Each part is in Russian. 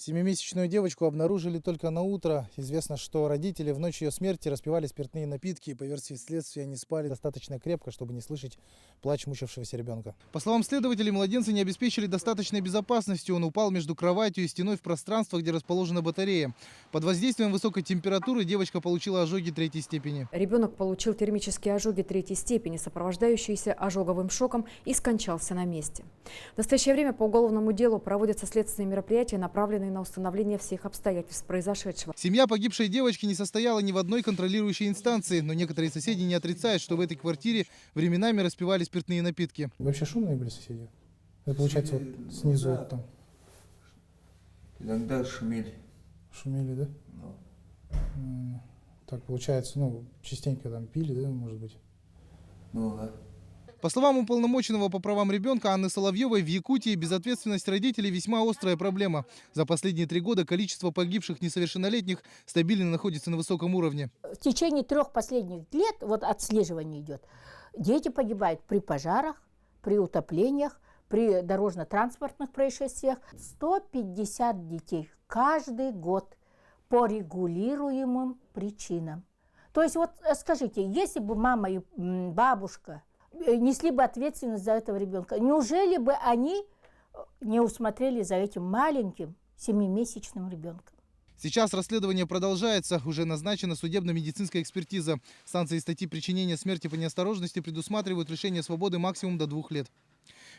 Семимесячную девочку обнаружили только на утро. Известно, что родители в ночь ее смерти распивали спиртные напитки. И, по версии следствия, они спали достаточно крепко, чтобы не слышать плач мучившегося ребенка. По словам следователей, младенца не обеспечили достаточной безопасностью. Он упал между кроватью и стеной в пространство, где расположена батарея. Под воздействием высокой температуры девочка получила ожоги 3-й степени. Ребенок получил термические ожоги 3-й степени, сопровождающиеся ожоговым шоком, и скончался на месте. В настоящее время по уголовному делу проводятся следственные мероприятия, направленные на установление всех обстоятельств произошедшего. Семья погибшей девочки не состояла ни в одной контролирующей инстанции, но некоторые соседи не отрицают, что в этой квартире временами распивали спиртные напитки. Вообще шумные были соседи? Это получается вот снизу да. вот там. Иногда шумели. Шумели, да? Ну, Так получается, частенько там пили, да, может быть? ну да. По словам уполномоченного по правам ребенка Анны Соловьевой, в Якутии безответственность родителей весьма острая проблема. За последние 3 года количество погибших несовершеннолетних стабильно находится на высоком уровне. В течение 3 последних лет, вот отслеживание идет, дети погибают при пожарах, при утоплениях, при дорожно-транспортных происшествиях. 150 детей каждый год по регулируемым причинам. То есть вот скажите, если бы мама и бабушка несли бы ответственность за этого ребенка, неужели бы они не усмотрели за этим маленьким 7-месячным ребенком? Сейчас расследование продолжается. Уже назначена судебно-медицинская экспертиза. Санкции статьи причинения смерти по неосторожности предусматривают лишение свободы максимум до 2 лет.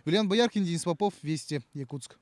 Юлиан Бояркин, Денис Попов, Вести, Якутск.